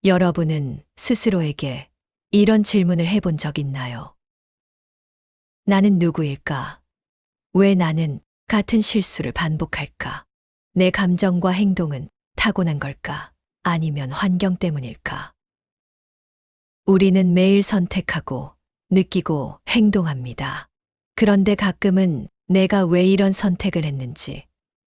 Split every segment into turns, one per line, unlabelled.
여러분은 스스로에게 이런 질문을 해본 적 있나요? 나는 누구일까? 왜 나는 같은 실수를 반복할까? 내 감정과 행동은 타고난 걸까? 아니면 환경 때문일까? 우리는 매일 선택하고 느끼고 행동합니다. 그런데 가끔은 내가 왜 이런 선택을 했는지,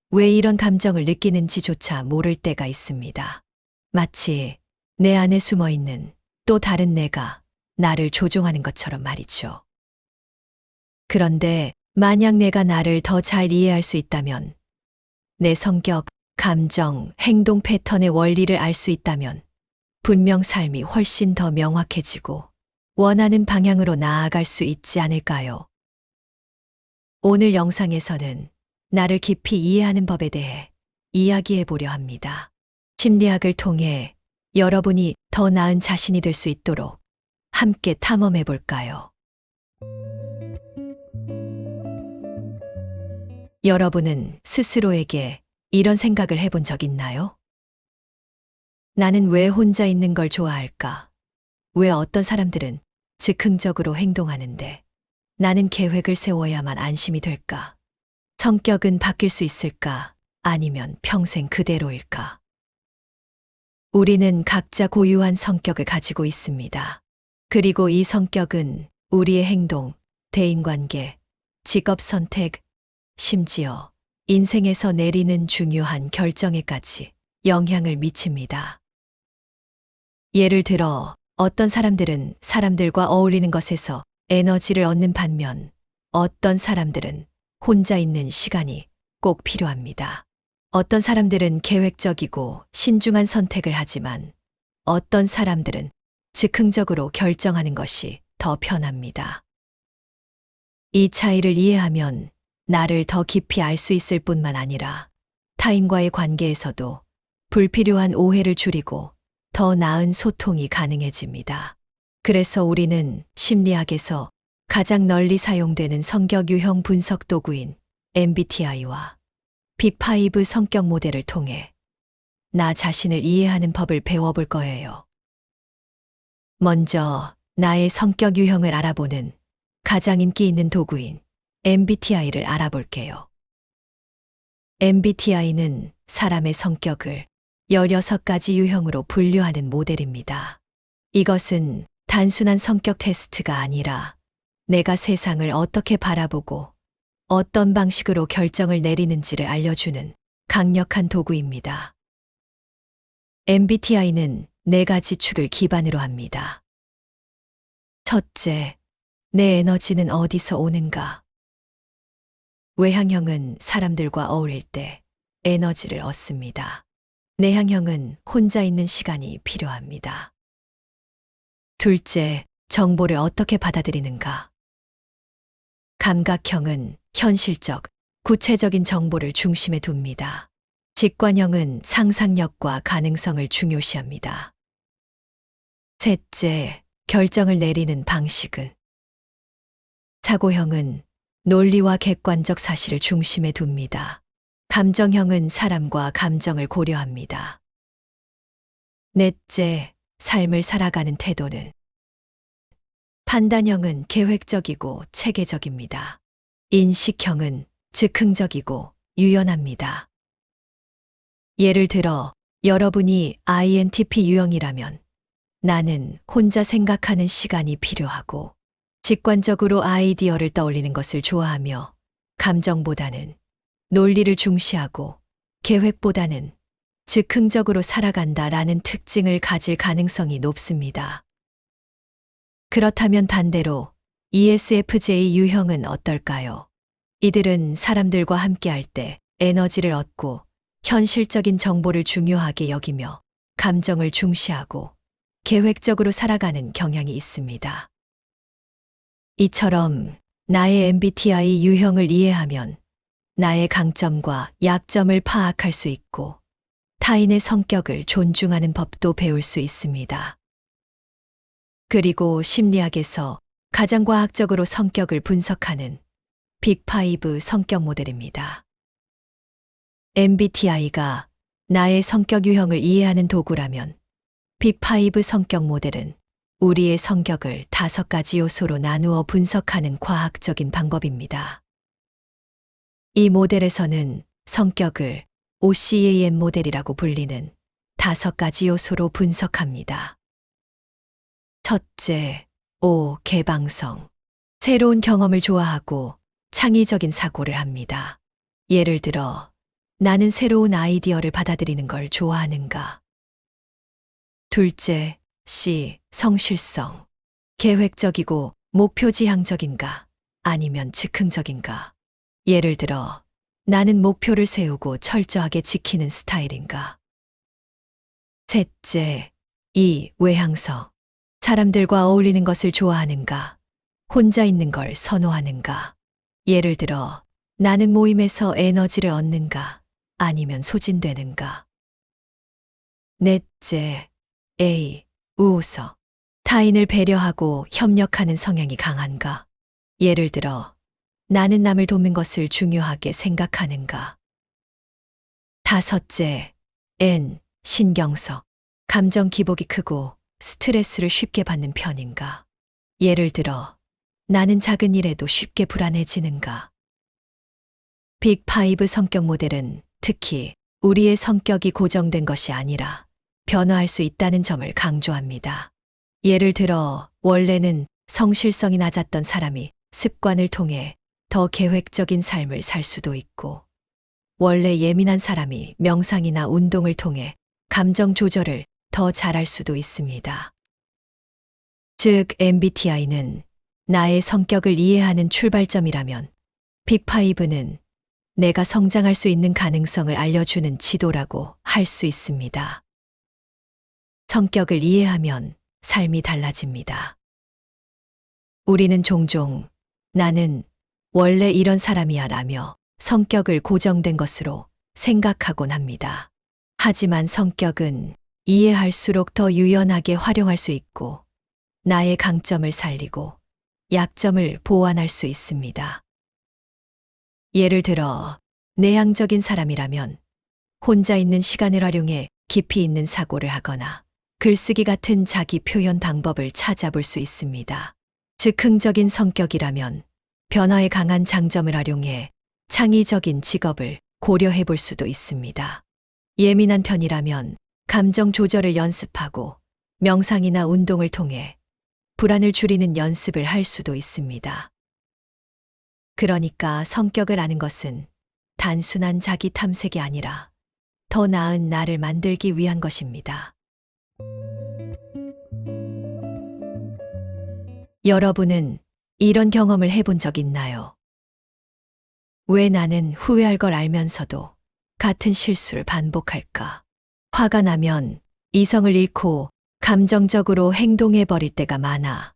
왜 이런 감정을 느끼는지조차 모를 때가 있습니다. 마치 내 안에 숨어 있는 또 다른 내가 나를 조종하는 것처럼 말이죠. 그런데 만약 내가 나를 더 잘 이해할 수 있다면, 내 성격, 감정, 행동 패턴의 원리를 알 수 있다면, 분명 삶이 훨씬 더 명확해지고 원하는 방향으로 나아갈 수 있지 않을까요? 오늘 영상에서는 나를 깊이 이해하는 법에 대해 이야기해 보려 합니다. 심리학을 통해 여러분이 더 나은 자신이 될 수 있도록 함께 탐험해 볼까요? 여러분은 스스로에게 이런 생각을 해본 적 있나요? 나는 왜 혼자 있는 걸 좋아할까? 왜 어떤 사람들은 즉흥적으로 행동하는데 나는 계획을 세워야만 안심이 될까? 성격은 바뀔 수 있을까? 아니면 평생 그대로일까? 우리는 각자 고유한 성격을 가지고 있습니다. 그리고 이 성격은 우리의 행동, 대인관계, 직업 선택, 심지어 인생에서 내리는 중요한 결정에까지 영향을 미칩니다. 예를 들어 어떤 사람들은 사람들과 어울리는 것에서 에너지를 얻는 반면 어떤 사람들은 혼자 있는 시간이 꼭 필요합니다. 어떤 사람들은 계획적이고 신중한 선택을 하지만 어떤 사람들은 즉흥적으로 결정하는 것이 더 편합니다. 이 차이를 이해하면 나를 더 깊이 알 수 있을 뿐만 아니라 타인과의 관계에서도 불필요한 오해를 줄이고 더 나은 소통이 가능해집니다. 그래서 우리는 심리학에서 가장 널리 사용되는 성격 유형 분석 도구인 MBTI와 빅5 성격 모델을 통해 나 자신을 이해하는 법을 배워볼 거예요. 먼저 나의 성격 유형을 알아보는 가장 인기 있는 도구인 MBTI를 알아볼게요. MBTI는 사람의 성격을 16가지 유형으로 분류하는 모델입니다. 이것은 단순한 성격 테스트가 아니라 내가 세상을 어떻게 바라보고 어떤 방식으로 결정을 내리는지를 알려주는 강력한 도구입니다. MBTI는 4가지 축을 기반으로 합니다. 첫째, 내 에너지는 어디서 오는가? 외향형은 사람들과 어울릴 때 에너지를 얻습니다. 내향형은 혼자 있는 시간이 필요합니다. 둘째, 정보를 어떻게 받아들이는가? 감각형은 현실적, 구체적인 정보를 중심에 둡니다. 직관형은 상상력과 가능성을 중요시합니다. 셋째, 결정을 내리는 방식은? 사고형은 논리와 객관적 사실을 중심에 둡니다. 감정형은 사람과 감정을 고려합니다. 넷째, 삶을 살아가는 태도는? 판단형은 계획적이고 체계적입니다. 인식형은 즉흥적이고 유연합니다. 예를 들어 여러분이 INTP 유형이라면 나는 혼자 생각하는 시간이 필요하고 직관적으로 아이디어를 떠올리는 것을 좋아하며 감정보다는 논리를 중시하고 계획보다는 즉흥적으로 살아간다라는 특징을 가질 가능성이 높습니다. 그렇다면 반대로 ESFJ 유형은 어떨까요? 이들은 사람들과 함께할 때 에너지를 얻고 현실적인 정보를 중요하게 여기며 감정을 중시하고 계획적으로 살아가는 경향이 있습니다. 이처럼 나의 MBTI 유형을 이해하면 나의 강점과 약점을 파악할 수 있고 타인의 성격을 존중하는 법도 배울 수 있습니다. 그리고 심리학에서 가장 과학적으로 성격을 분석하는 빅5 성격 모델입니다. MBTI가 나의 성격 유형을 이해하는 도구라면 빅5 성격 모델은 우리의 성격을 5가지 요소로 나누어 분석하는 과학적인 방법입니다. 이 모델에서는 성격을 OCAM 모델이라고 불리는 5가지 요소로 분석합니다. 첫째, O. 개방성. 새로운 경험을 좋아하고 창의적인 사고를 합니다. 예를 들어, 나는 새로운 아이디어를 받아들이는 걸 좋아하는가? 둘째, C. 성실성. 계획적이고 목표지향적인가? 아니면 즉흥적인가? 예를 들어, 나는 목표를 세우고 철저하게 지키는 스타일인가? 셋째, E. 외향성. 사람들과 어울리는 것을 좋아하는가? 혼자 있는 걸 선호하는가? 예를 들어, 나는 모임에서 에너지를 얻는가? 아니면 소진되는가? 넷째, A. 우호성. 타인을 배려하고 협력하는 성향이 강한가? 예를 들어, 나는 남을 돕는 것을 중요하게 생각하는가? 다섯째, N. 신경성. 감정 기복이 크고 스트레스를 쉽게 받는 편인가? 예를 들어, 나는 작은 일에도 쉽게 불안해지는가? 빅5 성격 모델은 특히 우리의 성격이 고정된 것이 아니라 변화할 수 있다는 점을 강조합니다. 예를 들어, 원래는 성실성이 낮았던 사람이 습관을 통해 더 계획적인 삶을 살 수도 있고, 원래 예민한 사람이 명상이나 운동을 통해 감정 조절을 더 잘할 수도 있습니다. 즉, MBTI는 나의 성격을 이해하는 출발점이라면 빅5는 내가 성장할 수 있는 가능성을 알려주는 지도라고 할 수 있습니다. 성격을 이해하면 삶이 달라집니다. 우리는 종종 나는 원래 이런 사람이야 라며 성격을 고정된 것으로 생각하곤 합니다. 하지만 성격은 이해할수록 더 유연하게 활용할 수 있고 나의 강점을 살리고 약점을 보완할 수 있습니다. 예를 들어, 내향적인 사람이라면 혼자 있는 시간을 활용해 깊이 있는 사고를 하거나 글쓰기 같은 자기 표현 방법을 찾아볼 수 있습니다. 즉흥적인 성격이라면 변화에 강한 장점을 활용해 창의적인 직업을 고려해 볼 수도 있습니다. 예민한 편이라면 감정 조절을 연습하고 명상이나 운동을 통해 불안을 줄이는 연습을 할 수도 있습니다. 그러니까 성격을 아는 것은 단순한 자기 탐색이 아니라 더 나은 나를 만들기 위한 것입니다. 여러분은 이런 경험을 해본 적 있나요? 왜 나는 후회할 걸 알면서도 같은 실수를 반복할까? 화가 나면 이성을 잃고 감정적으로 행동해버릴 때가 많아.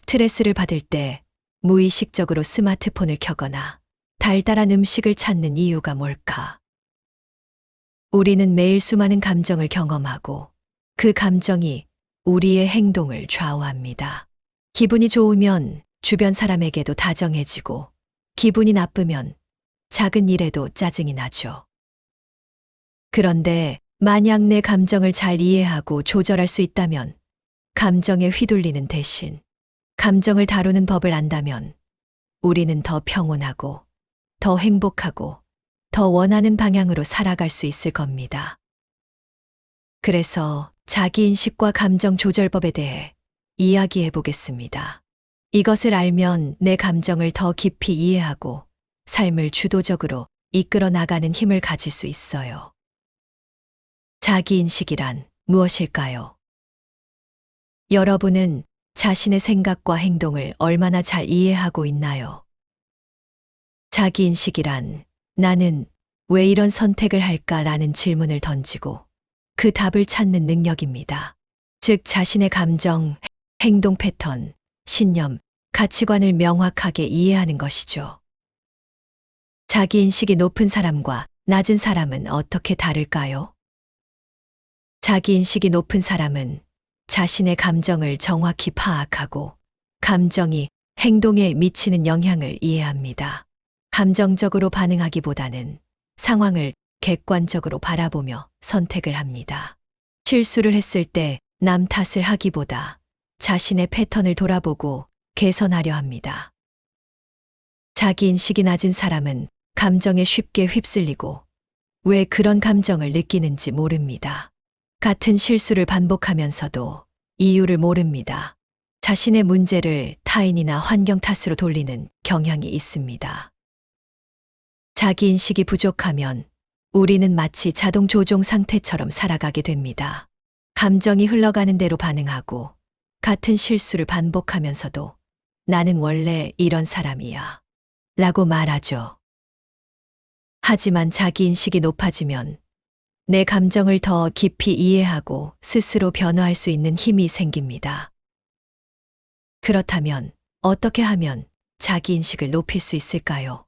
스트레스를 받을 때 무의식적으로 스마트폰을 켜거나 달달한 음식을 찾는 이유가 뭘까? 우리는 매일 수많은 감정을 경험하고 그 감정이 우리의 행동을 좌우합니다. 기분이 좋으면 주변 사람에게도 다정해지고 기분이 나쁘면 작은 일에도 짜증이 나죠. 그런데 만약 내 감정을 잘 이해하고 조절할 수 있다면, 감정에 휘둘리는 대신 감정을 다루는 법을 안다면 우리는 더 평온하고 더 행복하고 더 원하는 방향으로 살아갈 수 있을 겁니다. 그래서 자기인식과 감정 조절법에 대해 이야기해 보겠습니다. 이것을 알면 내 감정을 더 깊이 이해하고 삶을 주도적으로 이끌어 나가는 힘을 가질 수 있어요. 자기인식이란 무엇일까요? 여러분은 자신의 생각과 행동을 얼마나 잘 이해하고 있나요? 자기인식이란 나는 왜 이런 선택을 할까라는 질문을 던지고 그 답을 찾는 능력입니다. 즉, 자신의 감정, 행동 패턴, 신념, 가치관을 명확하게 이해하는 것이죠. 자기인식이 높은 사람과 낮은 사람은 어떻게 다를까요? 자기인식이 높은 사람은 자신의 감정을 정확히 파악하고 감정이 행동에 미치는 영향을 이해합니다. 감정적으로 반응하기보다는 상황을 객관적으로 바라보며 선택을 합니다. 실수를 했을 때 남 탓을 하기보다 자신의 패턴을 돌아보고 개선하려 합니다. 자기 인식이 낮은 사람은 감정에 쉽게 휩쓸리고 왜 그런 감정을 느끼는지 모릅니다. 같은 실수를 반복하면서도 이유를 모릅니다. 자신의 문제를 타인이나 환경 탓으로 돌리는 경향이 있습니다. 자기 인식이 부족하면 우리는 마치 자동 조종 상태처럼 살아가게 됩니다. 감정이 흘러가는 대로 반응하고 같은 실수를 반복하면서도 나는 원래 이런 사람이야 라고 말하죠. 하지만 자기 인식이 높아지면 내 감정을 더 깊이 이해하고 스스로 변화할 수 있는 힘이 생깁니다. 그렇다면 어떻게 하면 자기 인식을 높일 수 있을까요?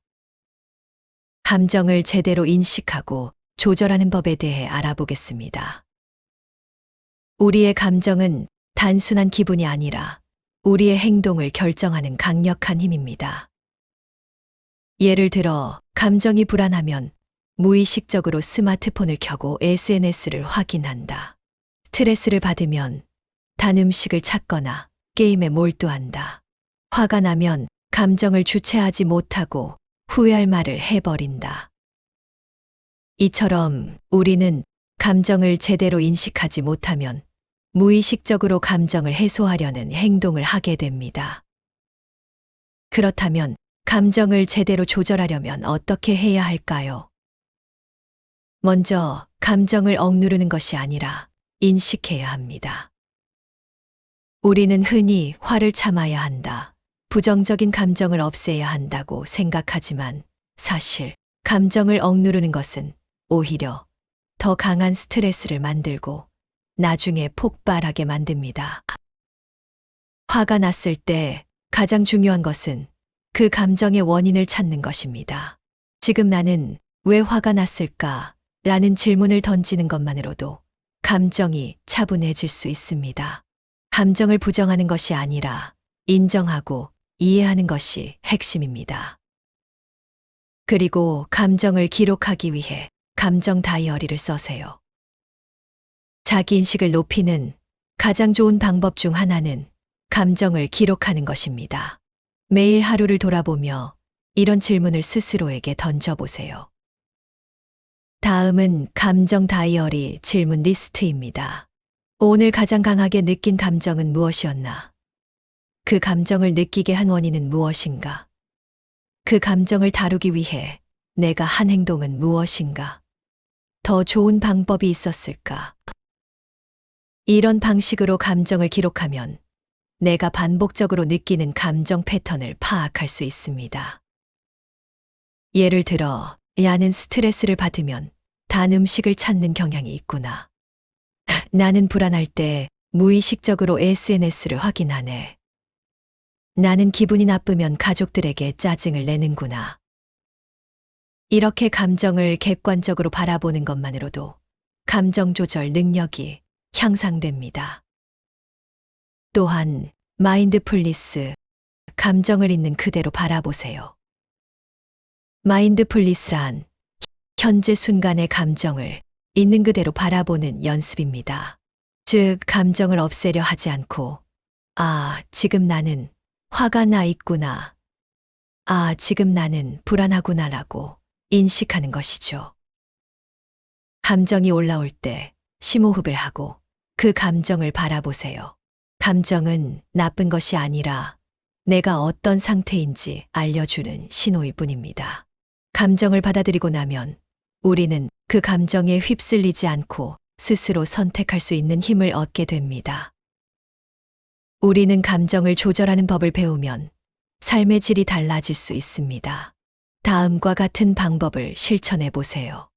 감정을 제대로 인식하고 조절하는 법에 대해 알아보겠습니다. 우리의 감정은 단순한 기분이 아니라 우리의 행동을 결정하는 강력한 힘입니다. 예를 들어, 감정이 불안하면 무의식적으로 스마트폰을 켜고 SNS를 확인한다. 스트레스를 받으면 단 음식을 찾거나 게임에 몰두한다. 화가 나면 감정을 주체하지 못하고 후회할 말을 해버린다. 이처럼 우리는 감정을 제대로 인식하지 못하면 무의식적으로 감정을 해소하려는 행동을 하게 됩니다. 그렇다면 감정을 제대로 조절하려면 어떻게 해야 할까요? 먼저 감정을 억누르는 것이 아니라 인식해야 합니다. 우리는 흔히 화를 참아야 한다, 부정적인 감정을 없애야 한다고 생각하지만 사실 감정을 억누르는 것은 오히려 더 강한 스트레스를 만들고 나중에 폭발하게 만듭니다. 화가 났을 때 가장 중요한 것은 그 감정의 원인을 찾는 것입니다. 지금 나는 왜 화가 났을까? 라는 질문을 던지는 것만으로도 감정이 차분해질 수 있습니다. 감정을 부정하는 것이 아니라 인정하고 이해하는 것이 핵심입니다. 그리고 감정을 기록하기 위해 감정 다이어리를 써세요. 자기인식을 높이는 가장 좋은 방법 중 하나는 감정을 기록하는 것입니다. 매일 하루를 돌아보며 이런 질문을 스스로에게 던져보세요. 다음은 감정 다이어리 질문 리스트입니다. 오늘 가장 강하게 느낀 감정은 무엇이었나? 그 감정을 느끼게 한 원인은 무엇인가? 그 감정을 다루기 위해 내가 한 행동은 무엇인가? 더 좋은 방법이 있었을까? 이런 방식으로 감정을 기록하면 내가 반복적으로 느끼는 감정 패턴을 파악할 수 있습니다. 예를 들어, 나는 스트레스를 받으면 단 음식을 찾는 경향이 있구나. 나는 불안할 때 무의식적으로 SNS를 확인하네. 나는 기분이 나쁘면 가족들에게 짜증을 내는구나. 이렇게 감정을 객관적으로 바라보는 것만으로도 감정 조절 능력이 향상됩니다. 또한 마인드풀니스, 감정을 있는 그대로 바라보세요. 마인드풀니스란 현재 순간의 감정을 있는 그대로 바라보는 연습입니다. 즉, 감정을 없애려 하지 않고, 지금 나는 화가 나 있구나. 지금 나는 불안하구나라고 인식하는 것이죠. 감정이 올라올 때 심호흡을 하고 그 감정을 바라보세요. 감정은 나쁜 것이 아니라 내가 어떤 상태인지 알려주는 신호일 뿐입니다. 감정을 받아들이고 나면 우리는 그 감정에 휩쓸리지 않고 스스로 선택할 수 있는 힘을 얻게 됩니다. 우리는 감정을 조절하는 법을 배우면 삶의 질이 달라질 수 있습니다. 다음과 같은 방법을 실천해 보세요.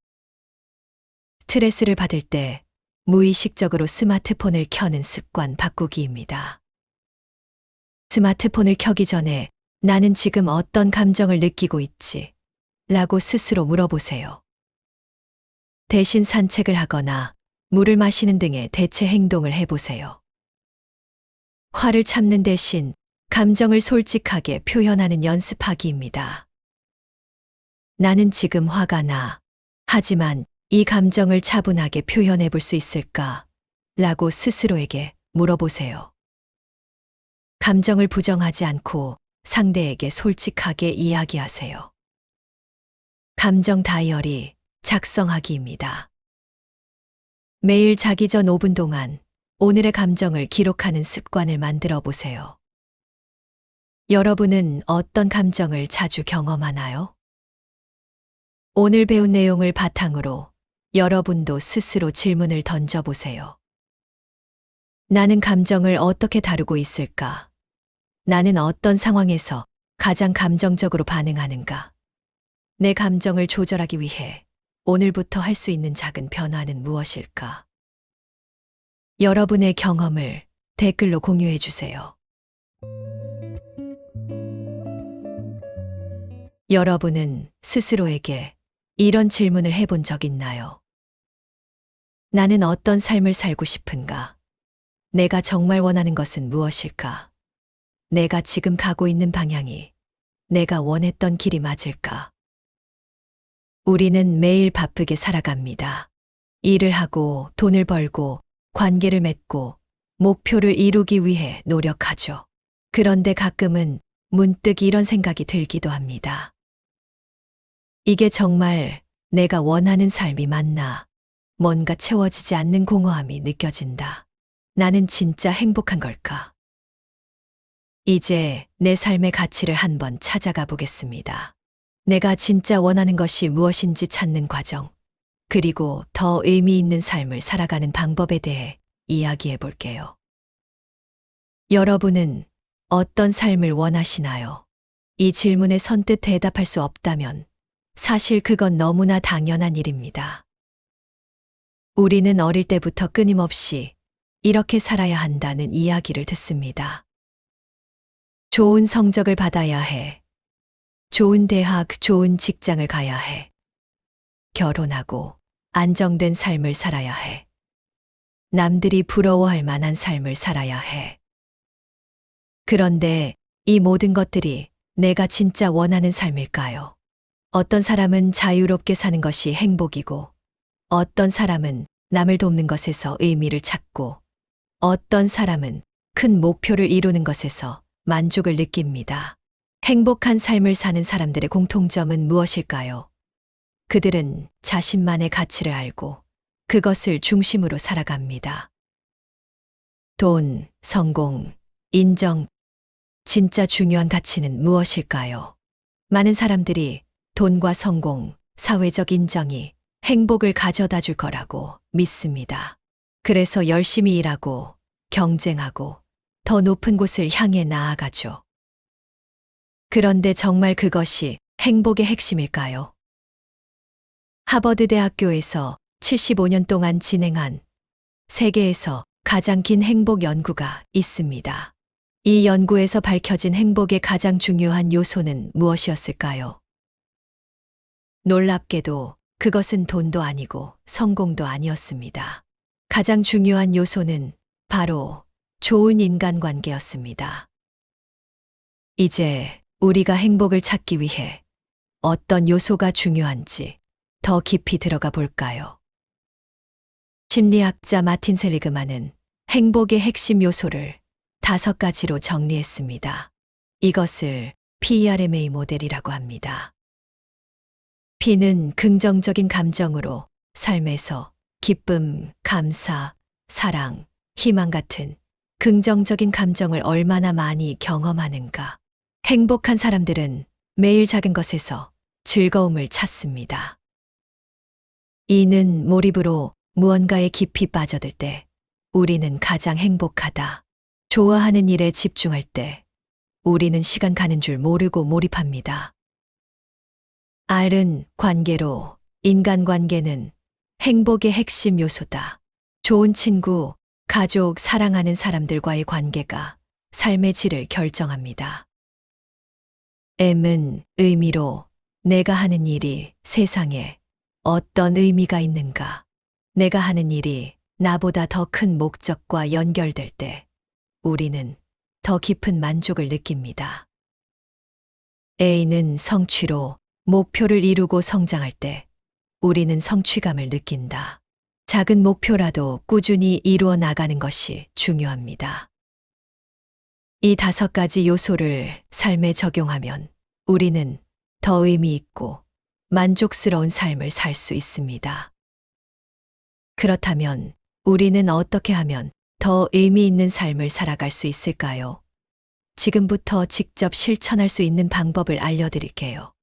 스트레스를 받을 때 무의식적으로 스마트폰을 켜는 습관 바꾸기입니다. 스마트폰을 켜기 전에 나는 지금 어떤 감정을 느끼고 있지? 라고 스스로 물어보세요. 대신 산책을 하거나 물을 마시는 등의 대체 행동을 해보세요. 화를 참는 대신 감정을 솔직하게 표현하는 연습하기입니다. 나는 지금 화가 나. 하지만 이 감정을 차분하게 표현해 볼 수 있을까? 라고 스스로에게 물어보세요. 감정을 부정하지 않고 상대에게 솔직하게 이야기하세요. 감정 다이어리 작성하기입니다. 매일 자기 전 5분 동안 오늘의 감정을 기록하는 습관을 만들어 보세요. 여러분은 어떤 감정을 자주 경험하나요? 오늘 배운 내용을 바탕으로 여러분도 스스로 질문을 던져보세요. 나는 감정을 어떻게 다루고 있을까? 나는 어떤 상황에서 가장 감정적으로 반응하는가? 내 감정을 조절하기 위해 오늘부터 할 수 있는 작은 변화는 무엇일까? 여러분의 경험을 댓글로 공유해 주세요. 여러분은 스스로에게 이런 질문을 해본 적 있나요? 나는 어떤 삶을 살고 싶은가? 내가 정말 원하는 것은 무엇일까? 내가 지금 가고 있는 방향이 내가 원했던 길이 맞을까? 우리는 매일 바쁘게 살아갑니다. 일을 하고 돈을 벌고 관계를 맺고 목표를 이루기 위해 노력하죠. 그런데 가끔은 문득 이런 생각이 들기도 합니다. 이게 정말 내가 원하는 삶이 맞나? 뭔가 채워지지 않는 공허함이 느껴진다. 나는 진짜 행복한 걸까? 이제 내 삶의 가치를 한번 찾아가 보겠습니다. 내가 진짜 원하는 것이 무엇인지 찾는 과정, 그리고 더 의미 있는 삶을 살아가는 방법에 대해 이야기해 볼게요. 여러분은 어떤 삶을 원하시나요? 이 질문에 선뜻 대답할 수 없다면 사실 그건 너무나 당연한 일입니다. 우리는 어릴 때부터 끊임없이 이렇게 살아야 한다는 이야기를 듣습니다. 좋은 성적을 받아야 해. 좋은 대학, 좋은 직장을 가야 해. 결혼하고 안정된 삶을 살아야 해. 남들이 부러워할 만한 삶을 살아야 해. 그런데 이 모든 것들이 내가 진짜 원하는 삶일까요? 어떤 사람은 자유롭게 사는 것이 행복이고, 어떤 사람은 남을 돕는 것에서 의미를 찾고, 어떤 사람은 큰 목표를 이루는 것에서 만족을 느낍니다. 행복한 삶을 사는 사람들의 공통점은 무엇일까요? 그들은 자신만의 가치를 알고 그것을 중심으로 살아갑니다. 돈, 성공, 인정, 진짜 중요한 가치는 무엇일까요? 많은 사람들이 돈과 성공, 사회적 인정이 행복을 가져다 줄 거라고 믿습니다. 그래서 열심히 일하고 경쟁하고 더 높은 곳을 향해 나아가죠. 그런데 정말 그것이 행복의 핵심일까요? 하버드 대학교에서 75년 동안 진행한 세계에서 가장 긴 행복 연구가 있습니다. 이 연구에서 밝혀진 행복의 가장 중요한 요소는 무엇이었을까요? 놀랍게도 그것은 돈도 아니고 성공도 아니었습니다. 가장 중요한 요소는 바로 좋은 인간관계였습니다. 이제 우리가 행복을 찾기 위해 어떤 요소가 중요한지 더 깊이 들어가 볼까요? 심리학자 마틴 셀리그만은 행복의 핵심 요소를 5가지로 정리했습니다. 이것을 PRMA 모델이라고 합니다. P는 긍정적인 감정으로 삶에서 기쁨, 감사, 사랑, 희망 같은 긍정적인 감정을 얼마나 많이 경험하는가. 행복한 사람들은 매일 작은 것에서 즐거움을 찾습니다. E는 몰입으로 무언가에 깊이 빠져들 때 우리는 가장 행복하다. 좋아하는 일에 집중할 때 우리는 시간 가는 줄 모르고 몰입합니다. R은 관계로, 인간관계는 행복의 핵심 요소다. 좋은 친구, 가족, 사랑하는 사람들과의 관계가 삶의 질을 결정합니다. M은 의미로, 내가 하는 일이 세상에 어떤 의미가 있는가. 내가 하는 일이 나보다 더 큰 목적과 연결될 때 우리는 더 깊은 만족을 느낍니다. A는 성취로, 목표를 이루고 성장할 때 우리는 성취감을 느낀다. 작은 목표라도 꾸준히 이루어 나가는 것이 중요합니다. 이 5가지 요소를 삶에 적용하면 우리는 더 의미 있고 만족스러운 삶을 살 수 있습니다. 그렇다면 우리는 어떻게 하면 더 의미 있는 삶을 살아갈 수 있을까요? 지금부터 직접 실천할 수 있는 방법을 알려드릴게요.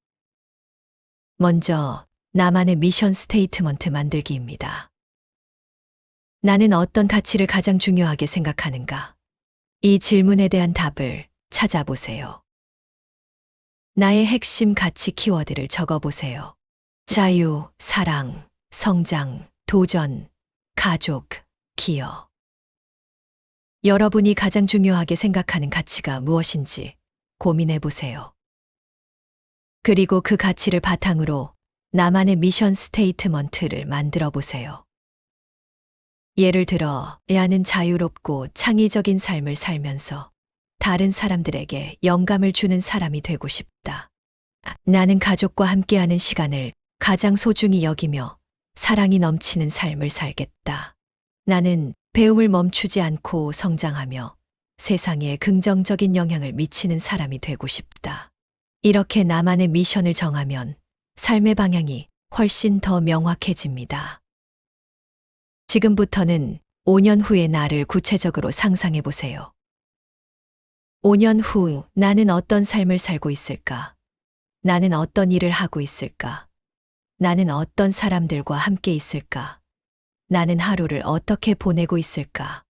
먼저 나만의 미션 스테이트먼트 만들기입니다. 나는 어떤 가치를 가장 중요하게 생각하는가? 이 질문에 대한 답을 찾아보세요. 나의 핵심 가치 키워드를 적어보세요. 자유, 사랑, 성장, 도전, 가족, 기여. 여러분이 가장 중요하게 생각하는 가치가 무엇인지 고민해 보세요. 그리고 그 가치를 바탕으로 나만의 미션 스테이트먼트를 만들어 보세요. 예를 들어, 나는 자유롭고 창의적인 삶을 살면서 다른 사람들에게 영감을 주는 사람이 되고 싶다. 나는 가족과 함께하는 시간을 가장 소중히 여기며 사랑이 넘치는 삶을 살겠다. 나는 배움을 멈추지 않고 성장하며 세상에 긍정적인 영향을 미치는 사람이 되고 싶다. 이렇게 나만의 미션을 정하면 삶의 방향이 훨씬 더 명확해집니다. 지금부터는 5년 후의 나를 구체적으로 상상해 보세요. 5년 후 나는 어떤 삶을 살고 있을까? 나는 어떤 일을 하고 있을까? 나는 어떤 사람들과 함께 있을까? 나는 하루를 어떻게 보내고 있을까?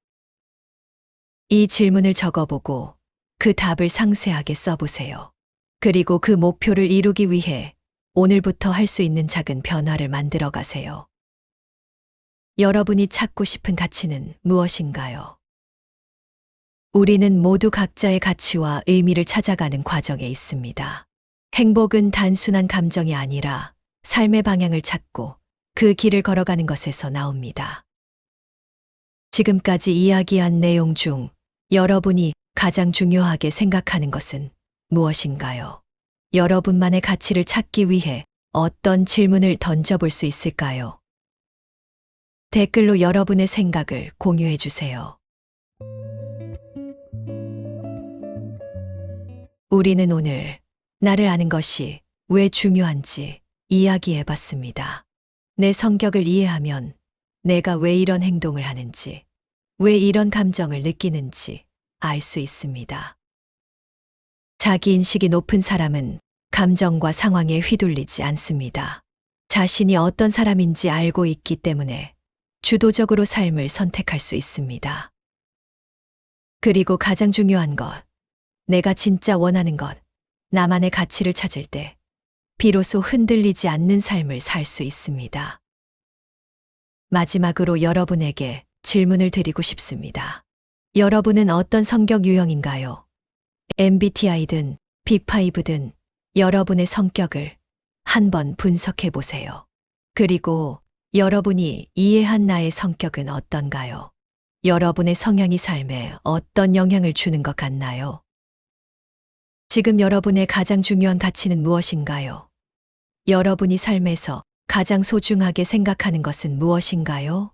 이 질문을 적어보고 그 답을 상세하게 써보세요. 그리고 그 목표를 이루기 위해 오늘부터 할 수 있는 작은 변화를 만들어 가세요. 여러분이 찾고 싶은 가치는 무엇인가요? 우리는 모두 각자의 가치와 의미를 찾아가는 과정에 있습니다. 행복은 단순한 감정이 아니라 삶의 방향을 찾고 그 길을 걸어가는 것에서 나옵니다. 지금까지 이야기한 내용 중 여러분이 가장 중요하게 생각하는 것은 무엇인가요? 여러분만의 가치를 찾기 위해 어떤 질문을 던져볼 수 있을까요? 댓글로 여러분의 생각을 공유해 주세요. 우리는 오늘 나를 아는 것이 왜 중요한지 이야기해 봤습니다. 내 성격을 이해하면 내가 왜 이런 행동을 하는지, 왜 이런 감정을 느끼는지 알 수 있습니다. 자기인식이 높은 사람은 감정과 상황에 휘둘리지 않습니다. 자신이 어떤 사람인지 알고 있기 때문에 주도적으로 삶을 선택할 수 있습니다. 그리고 가장 중요한 것, 내가 진짜 원하는 것, 나만의 가치를 찾을 때 비로소 흔들리지 않는 삶을 살 수 있습니다. 마지막으로 여러분에게 질문을 드리고 싶습니다. 여러분은 어떤 성격 유형인가요? MBTI든 B5든 여러분의 성격을 한번 분석해 보세요. 그리고 여러분이 이해한 나의 성격은 어떤가요? 여러분의 성향이 삶에 어떤 영향을 주는 것 같나요? 지금 여러분의 가장 중요한 가치는 무엇인가요? 여러분이 삶에서 가장 소중하게 생각하는 것은 무엇인가요?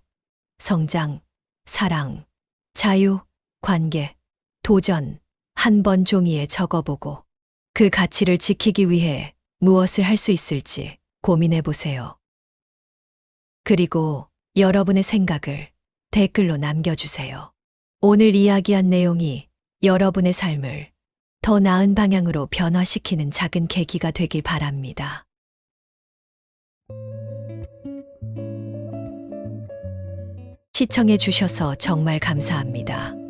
성장, 사랑, 자유, 관계, 도전, 한 번 종이에 적어보고 그 가치를 지키기 위해 무엇을 할 수 있을지 고민해 보세요. 그리고 여러분의 생각을 댓글로 남겨주세요. 오늘 이야기한 내용이 여러분의 삶을 더 나은 방향으로 변화시키는 작은 계기가 되길 바랍니다. 시청해 주셔서 정말 감사합니다.